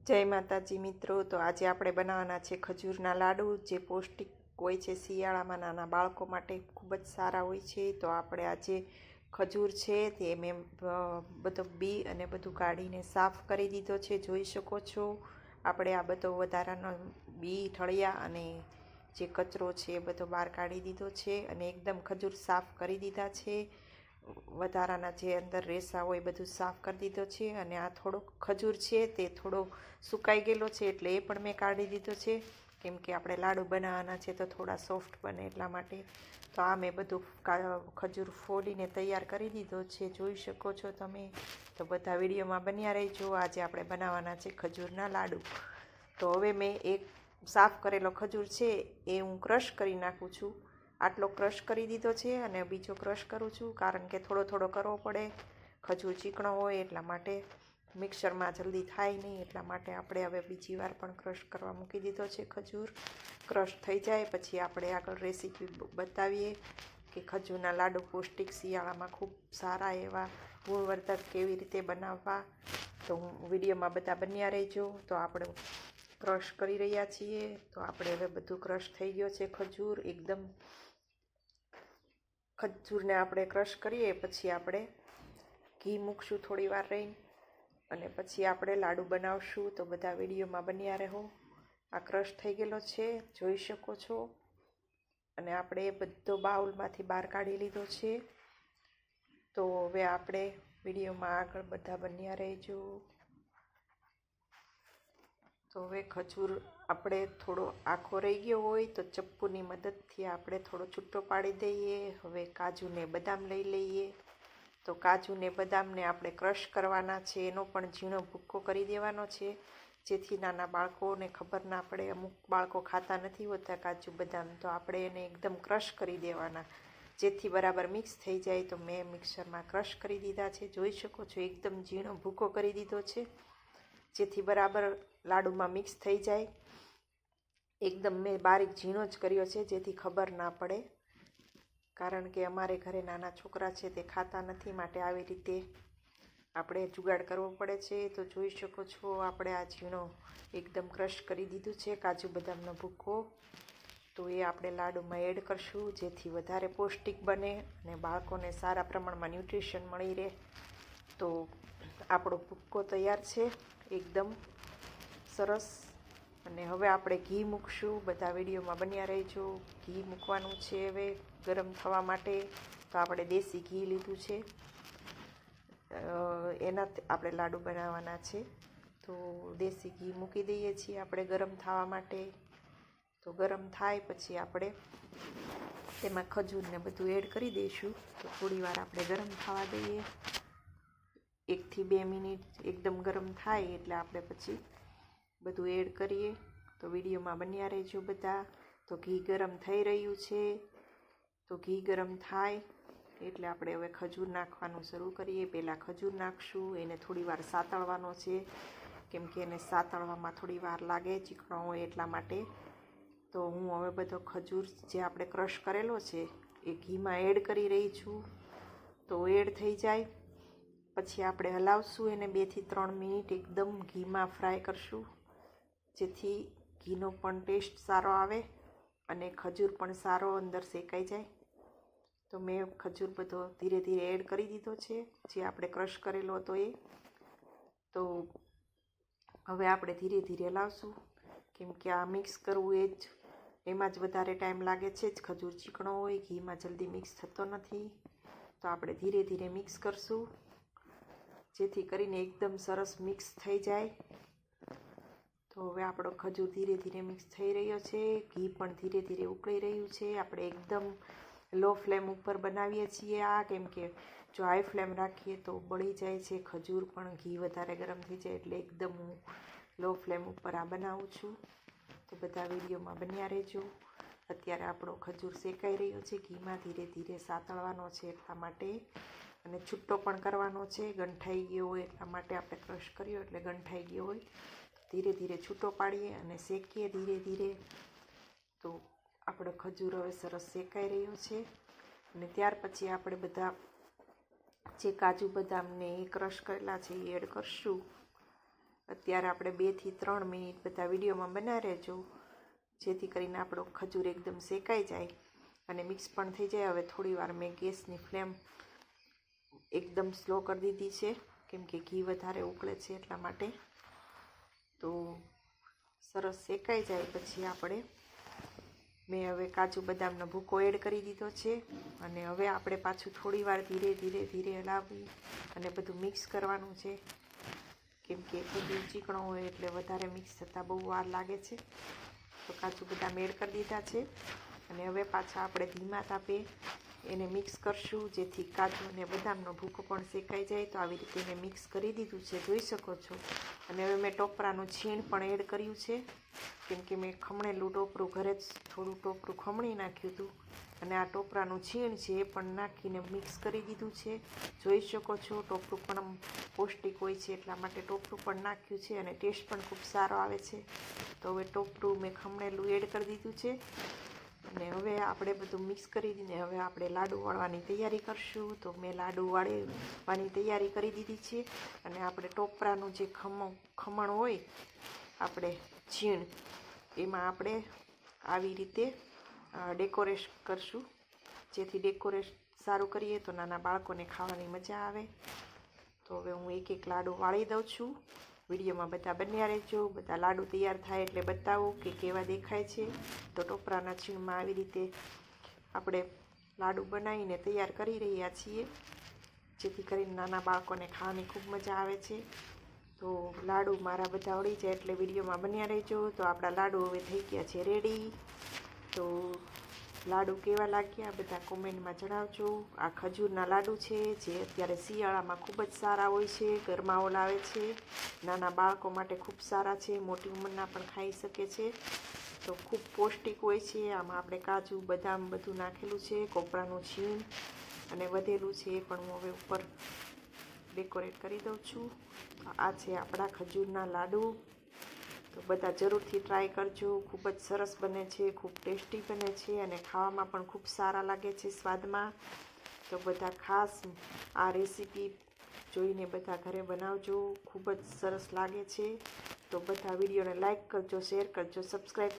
જય માતાજી મિત્રો। તો આજે આપણે બનાવવાના છે ખજૂરના લાડુ, જે પૌષ્ટિક હોય છે, શિયાળામાં નાના બાળકો માટે ખૂબ જ સારા હોય છે। તો આપણે આજે ખજૂર છે તે મેં બધો બી અને બધું કાઢીને સાફ કરી દીધો છે, જોઈ શકો છો। આપણે આ બધો વધારાનો બી, ઠળિયા અને જે કચરો છે એ બધો બહાર કાઢી દીધો છે અને એકદમ ખજૂર સાફ કરી દીધા છે। વધારાના જે અંદર રેસા હોય બધું સાફ કરી દીધો છે અને આ થોડો ખજૂર છે તે થોડો સુકાઈ ગયેલો છે, એટલે એ પણ મેં કાઢી દીધો છે, કેમ કે આપણે લાડુ બનાવવાના છે તો થોડા સોફ્ટ બને એટલા માટે। તો આ મેં બધું ખજૂર ફોડીને તૈયાર કરી દીધો છે, જોઈ શકો છો તમે। તો બધા વિડીયોમાં બન્યા રહેજો। આજે આપણે બનાવવાના છે ખજૂરના લાડુ। તો હવે મેં એક સાફ કરેલો ખજૂર છે એ હું ક્રશ કરી નાખું છું। આટલો ક્રશ કરી દીધો છે અને બીજો ક્રશ કરું છું, કારણ કે થોડો થોડો કરવો પડે, ખજૂર ચીકણો હોય એટલા માટે, મિક્સરમાં જલ્દી થાય નહીં એટલા માટે આપણે હવે બીજી વાર પણ ક્રશ કરવા મૂકી દીધો છે। ખજૂર ક્રશ થઈ જાય પછી આપણે આગળ રેસીપી બતાવીએ કે ખજૂરના લાડુ પૌષ્ટિક શિયાળામાં ખૂબ સારા એવા ગુણવર્ધક કેવી રીતે બનાવવા। તો હું વિડીયોમાં બધા બન્યા રહેજો। તો આપણે ક્રશ કરી રહ્યા છીએ। તો આપણે હવે બધું ક્રશ થઈ ગયો છે ખજૂર એકદમ। ખજૂરને આપણે ક્રશ કરીએ પછી આપણે ઘી મૂકશું થોડી વાર રહીને અને પછી આપણે લાડુ બનાવશું। તો બધા વિડીયોમાં બન્યા રહો। આ ક્રશ થઈ ગયેલો છે, જોઈ શકો છો, અને આપણે એ બધો બાઉલમાંથી બહાર કાઢી લીધો છે। તો હવે આપણે વિડીયોમાં આગળ બધા બન્યા રહેજો। તો હવે ખજૂર આપણે થોડો આખો રહી ગયો હોય તો ચપ્પુની મદદથી આપણે થોડો છૂટો પાડી દઈએ। હવે કાજુને બદામ લઈ લઈએ। તો કાજુને બદામને આપણે ક્રશ કરવાના છે, એનો પણ ઝીણો ભૂક્કો કરી દેવાનો છે, જેથી નાના બાળકોને ખબર ના પડે। અમુક બાળકો ખાતા નથી હોતા કાજુ બદામ, તો આપણે એને એકદમ ક્રશ કરી દેવાના, જેથી બરાબર મિક્સ થઈ જાય। તો મેં મિક્સરમાં ક્રશ કરી દીધા છે, જોઈ શકો છો, એકદમ ઝીણો ભૂક્કો કરી દીધો છે, જેથી બરાબર લાડુમાં મિક્સ થઈ જાય। એકદમ મેં બારીક ઝીણો જ કર્યો છે, જેથી ખબર ના પડે, કારણ કે અમારે ઘરે નાના છોકરા છે તે ખાતા નથી, માટે આવી રીતે આપણે જુગાડ કરવો પડે છે। તો જોઈ શકો છો આપણે આ ઝીણો એકદમ ક્રશ કરી દીધું છે કાજુ બદામનો ભૂક્કો। તો એ આપણે લાડુમાં એડ કરશું, જેથી વધારે પૌષ્ટિક બને અને બાળકોને સારા પ્રમાણમાં ન્યુટ્રિશન મળી રહે। તો આપણો ભૂક્કો તૈયાર છે એકદમ સરસ। અને હવે આપણે ઘી મૂકશું, બધા વિડીયોમાં બન્યા રહેજો। ઘી મૂકવાનું છે હવે ગરમ થવા માટે। તો આપણે દેશી ઘી લીધું છે, એના આપણે લાડુ બનાવવાના છે। તો દેશી ઘી મૂકી દઈએ છીએ આપણે ગરમ થવા માટે। તો ગરમ થાય પછી આપણે તેમાં ખજૂરને બધું એડ કરી દઈશું। તો થોડી વાર આપણે ગરમ થવા દઈએ, 1 થી 2 મિનિટ એકદમ ગરમ થાય એટલે આપણે પછી બધું એડ કરીએ। તો વિડીયોમાં બન્યા રહેજો બધા। તો ઘી ગરમ થઈ રહ્યું છે। તો ઘી ગરમ થાય એટલે આપણે હવે ખજૂર નાખવાનું શરૂ કરીએ। પહેલાં ખજૂર નાખશું, એને થોડી વાર સાતળવાનો છે, કેમ કે એને સાતળવામાં થોડી વાર લાગે, ચીકણો હોય એટલા માટે। તો હું હવે બધો ખજૂર જે આપણે ક્રશ કરેલો છે એ ઘીમાં એડ કરી રહી છું। તો એડ થઈ જાય પછી આપણે હલાવશું એને 2 થી 3 મિનિટ એકદમ ઘીમાં ફ્રાય કરશું, જેથી ઘીનો પણ ટેસ્ટ સારો આવે અને ખજૂર પણ સારો અંદર શેકાઈ જાય। તો મેં ખજૂર બધો ધીરે ધીરે એડ કરી દીધો છે, જે આપણે ક્રશ કરેલો હતો એ। તો હવે આપણે ધીરે ધીરે હલાવશું, કેમ કે આ મિક્સ કરવું એમાં જ વધારે ટાઈમ લાગે છે જ, ખજૂર ચીકણો હોય, ઘીમાં જલ્દી મિક્સ થતો નથી। તો આપણે ધીરે ધીરે મિક્સ કરશું, જેથી કરીને એકદમ સરસ મિક્સ થઈ જાય। તો હવે આપણો ખજૂર ધીરે ધીરે મિક્સ થઈ રહ્યો છે, ઘી પણ ધીરે ધીરે ઉકળી રહ્યું છે। આપણે એકદમ લો ફ્લેમ ઉપર બનાવીએ છીએ આ, કેમ કે જો હાઈ ફ્લેમ રાખીએ તો બળી જાય છે ખજૂર, પણ ઘી વધારે ગરમ થઈ જાય, એટલે એકદમ હું લો ફ્લેમ ઉપર આ બનાવું છું। તો બધા વિડીયોમાં બન્યા રહેજો। અત્યારે આપણો ખજૂર શેકાઈ રહ્યો છે ઘીમાં, ધીરે ધીરે સાતળવાનો છે એટલા માટે, અને છૂટો પણ કરવાનો છે, ગંઠાઈ ગયો હોય એટલા માટે આપણે ક્રશ કર્યો એટલે ગંઠાઈ ગયો હોય। ધીરે ધીરે છૂટો પાડીએ અને શેકીએ ધીરે ધીરે। તો આપણો ખજૂર હવે સરસ શેકાઈ રહ્યો છે, અને ત્યાર પછી આપણે બધા જે કાજુ બદામને એ ક્રશ કરેલા છે એ એડ કરશું। અત્યારે આપણે 2 થી 3 મિનિટ બધા વિડીયોમાં બનાવી રહેજો, જેથી કરીને આપણો ખજૂર એકદમ શેકાઈ જાય અને મિક્સ પણ થઈ જાય. હવે થોડી વાર મેં ગેસની ફ્લેમ એકદમ સ્લો કરી દીધી છે, કેમ કે ઘી વધારે ઉકળે છે એટલા માટે. તો સરસ શેકાઈ જાય પછી મેં હવે કાજુ બદામનો ભૂકો એડ કરી દીધો છે અને હવે આપણે પાછું થોડી વાર ધીરે હલાવી અને બધું મિક્સ કરવાનું છે, કેમ કે ખજૂર ચીકણો હોય એટલે વધારે મિક્સ થતાં બહુ વાર લાગે છે. તો કાજુ બદામ એડ કરી દીધા છે અને હવે પાછા આપણે ધીમા તાપે એને મિક્સ કરશું, જેથી કાજુ અને બદામનો ભૂકો પણ શેકાઈ જાય. તો આવી રીતે મેં મિક્સ કરી દીધું છે, જોઈ શકો છો. અને હવે મેં ટોપરાનું છીણ પણ એડ કર્યું છે, કેમ કે મેં ખમણેલું ટોપરું ઘરે જ થોડું ટોપરું ખમણી નાખ્યું હતું અને આ ટોપરાનું છીણ છે એ પણ નાખીને મિક્સ કરી દીધું છે. જોઈ શકો છો, ટોપરું પણ પૌષ્ટિક હોય છે એટલા માટે ટોપરું પણ નાખ્યું છે અને ટેસ્ટ પણ ખૂબ સારો આવે છે. તો હવે ટોપરું મેં ખમણેલું એડ કરી દીધું છે અને હવે આપણે બધું મિક્સ કરી દઈને હવે આપણે લાડુ વળવાની તૈયારી કરશું. તો મેં લાડુ વળવાની તૈયારી કરી દીધી છે અને આપણે ટોપરાનું જે ખમણ હોય આપણે છીણ, એમાં આપણે આવી રીતે ડેકોરેટ કરશું, જેથી ડેકોરેટ સારું કરીએ તો નાના બાળકોને ખાવાની મજા આવે. તો હવે હું એક લાડુ વાળી દઉં છું. વિડીયોમાં બધા બન્યા રહેજો. બધા લાડુ તૈયાર થાય એટલે બતાવું કે કેવા દેખાય છે. તો ટોપરાના છીણમાં આવી રીતે આપણે લાડુ બનાવીને તૈયાર કરી રહ્યા છીએ, જેથી કરીને નાના બાળકોને ખાવાની ખૂબ મજા આવે છે. તો લાડુ મારા બધા વળી જાય એટલે વિડીયોમાં બન્યા રહેજો. તો આપણા લાડુ હવે થઈ ગયા છે રેડી. તો લાડુ કેવા લાગ્યા બધા કોમેન્ટમાં જણાવજો. આ ખજૂરના લાડુ છે જે અત્યારે શિયાળામાં ખૂબ જ સારા હોય છે, ગરમાવો લાવે છે, નાના બાળકો માટે ખૂબ સારા છે, મોટી ઉંમરના પણ ખાઈ શકે છે. તો ખૂબ પૌષ્ટિક હોય છે. આમાં આપણે કાજુ બદામ બધું નાખેલું છે, કોપરાનું છીણ અને વધેલું છે એ પણ હું હવે ઉપર ડેકોરેટ કરી દઉં છું. તો આ છે આપણા ખજૂરના લાડુ. તો બધા જરૂરથી ટ્રાય કરજો. ખૂબ જ સરસ બને છે, ખૂબ ટેસ્ટી બને છે અને ખાવામાં પણ ખૂબ સારા લાગે છે સ્વાદમાં. તો બધા ખાસ આ રેસીપી જોઈને બધા ઘરે બનાવજો, ખૂબ જ સરસ લાગે છે. તો બધા વિડીયોને લાઈક કરજો, શેર કરજો, સબસ્ક્રાઈબ